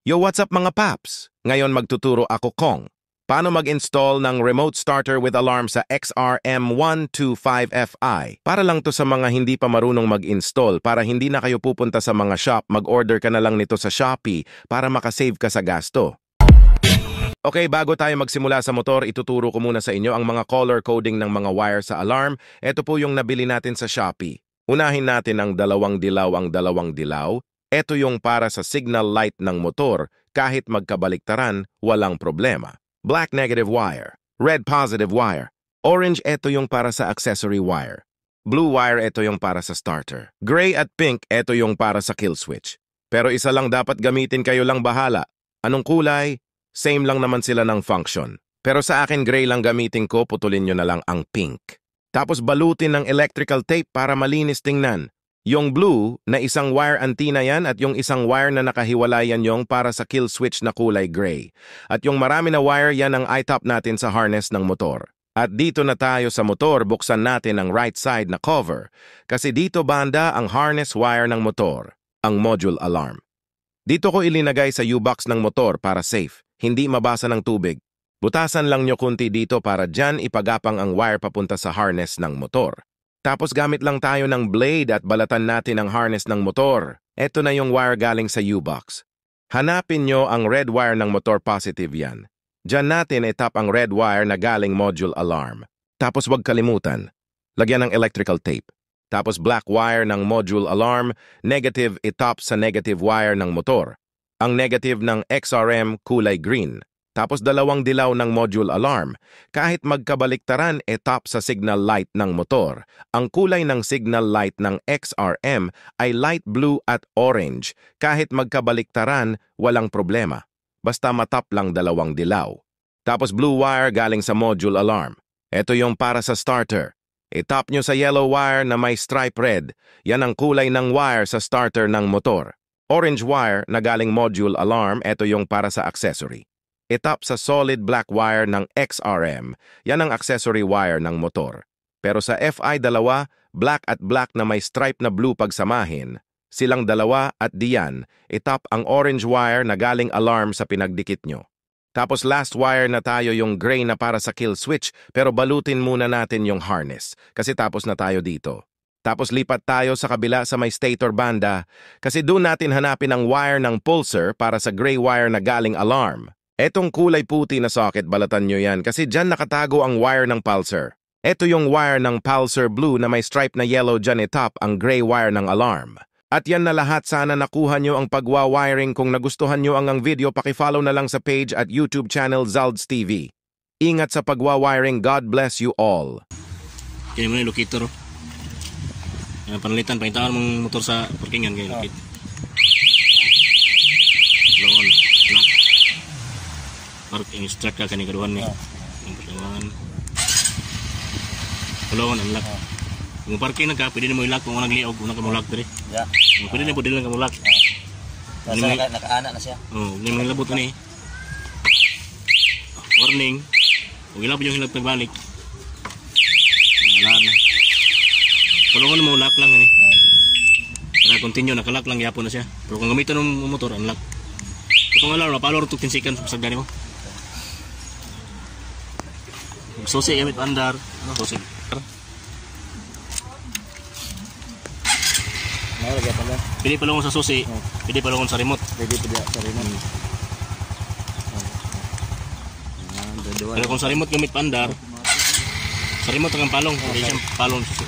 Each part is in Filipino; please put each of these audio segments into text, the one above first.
Yo, what's up mga paps? Ngayon magtuturo ako Kong. Paano mag-install ng remote starter with alarm sa XRM125FI? Para lang to sa mga hindi pa marunong mag-install para hindi na kayo pupunta sa mga shop, mag-order ka na lang nito sa Shopee para makasave ka sa gasto. Okay, bago tayo magsimula sa motor, ituturo ko muna sa inyo ang mga color coding ng mga wire sa alarm. Ito po yung nabili natin sa Shopee. Unahin natin ang dalawang dilaw. Ito yung para sa signal light ng motor, kahit magkabaliktaran, walang problema. Black negative wire, red positive wire, orange ito yung para sa accessory wire. Blue wire ito yung para sa starter. Gray at pink ito yung para sa kill switch. Pero isa lang dapat gamitin, kayo lang bahala. Anong kulay? Same lang naman sila ng function. Pero sa akin gray lang gamitin ko, putulin nyo na lang ang pink. Tapos balutin ng electrical tape para malinis tingnan. Yung blue na isang wire antenna yan at yung isang wire na nakahiwalayan yung para sa kill switch na kulay gray. At yung marami na wire yan ang i-top natin sa harness ng motor. At dito na tayo sa motor, buksan natin ang right side na cover. Kasi dito banda ang harness wire ng motor, ang module alarm. Dito ko ilinagay sa U-box ng motor para safe, hindi mabasa ng tubig. Butasan lang nyo kunti dito para dyan ipagapang ang wire papunta sa harness ng motor. Tapos gamit lang tayo ng blade at balatan natin ang harness ng motor. Ito na yung wire galing sa U-box. Hanapin nyo ang red wire ng motor, positive yan. Diyan natin itap ang red wire na galing module alarm. Tapos wag kalimutan, lagyan ng electrical tape. Tapos black wire ng module alarm, negative itap sa negative wire ng motor. Ang negative ng XRM kulay green. Tapos dalawang dilaw ng module alarm. Kahit magkabaliktaran, etap sa signal light ng motor. Ang kulay ng signal light ng XRM ay light blue at orange. Kahit magkabaliktaran, walang problema. Basta matap lang dalawang dilaw. Tapos blue wire galing sa module alarm. Ito yung para sa starter. Etap nyo sa yellow wire na may stripe red. Yan ang kulay ng wire sa starter ng motor. Orange wire na galing module alarm, ito yung para sa accessory. Etap sa solid black wire ng XRM, yan ang accessory wire ng motor. Pero sa FI dalawa, black at black na may stripe na blue pagsamahin, silang dalawa at diyan, etap ang orange wire na galing alarm sa pinagdikit nyo. Tapos last wire na tayo yung gray na para sa kill switch, pero balutin muna natin yung harness, kasi tapos na tayo dito. Tapos lipat tayo sa kabila sa may stator banda, kasi doon natin hanapin ang wire ng pulsar para sa gray wire na galing alarm. Etong kulay puti na socket, balatan nyo yan kasi dyan nakatago ang wire ng pulsar. Ito yung wire ng pulsar blue na may stripe na yellow, dyan itap ang gray wire ng alarm. At yan na lahat, sana nakuha nyo ang pagwa-wiring. Kung nagustuhan nyo ang video, pakifollow na lang sa page at YouTube channel Zalds TV. Ingat sa pagwa-wiring, God bless you all. Kaya mo na yung locator. Panalitan, pahintaan mong motor sa parkingan kayo lokit. Loan, lock. Park instruct ka kaning kaduhan ni. Ang perlawan. Loan, unlock. Kung parking na ka, pwede na mo i-lock kung nag-liog, kung naka-lock diri. Yeah. Pwede na po din lang ka-lock. Naka-ana na siya. Oo, may mga labot na ni. Warning. Huwag ilap yung hilag pagbalik. Wala na. Tulungan mo, lock lang ni. Para continue, naka-lock lang, yapon na siya. Pero kung gamitan ng motor, unlock. Itong alarm, napalo rin 15 seconds sa sagdani mo. Susi, gamit andar. Susi. Pili palungon sa susi, pili palungon sa remote. Pwede sa remote. Pero kung sa remote gamit pandar, sa remote ang palong, hindi siyang palong susi.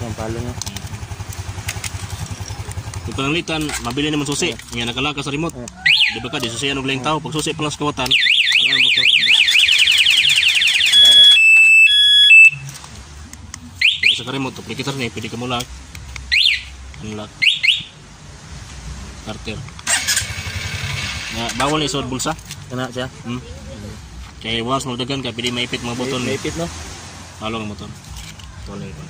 Ang palong niya. Kung panglitan, mabili naman susi, nga nakalaka sa remote. Di ba ka, di susi anong lang tao, pag susi palang sa kawatan, ang motor. Sa remote, aplicator niya, pwede ka mo lock. Unlock. Starter. Bawal na isuot bulsa. Kana siya? Kaya once magdagan ka, pwede maipit mga buton. Maipit no? Halo ng motor. Tuloy pa.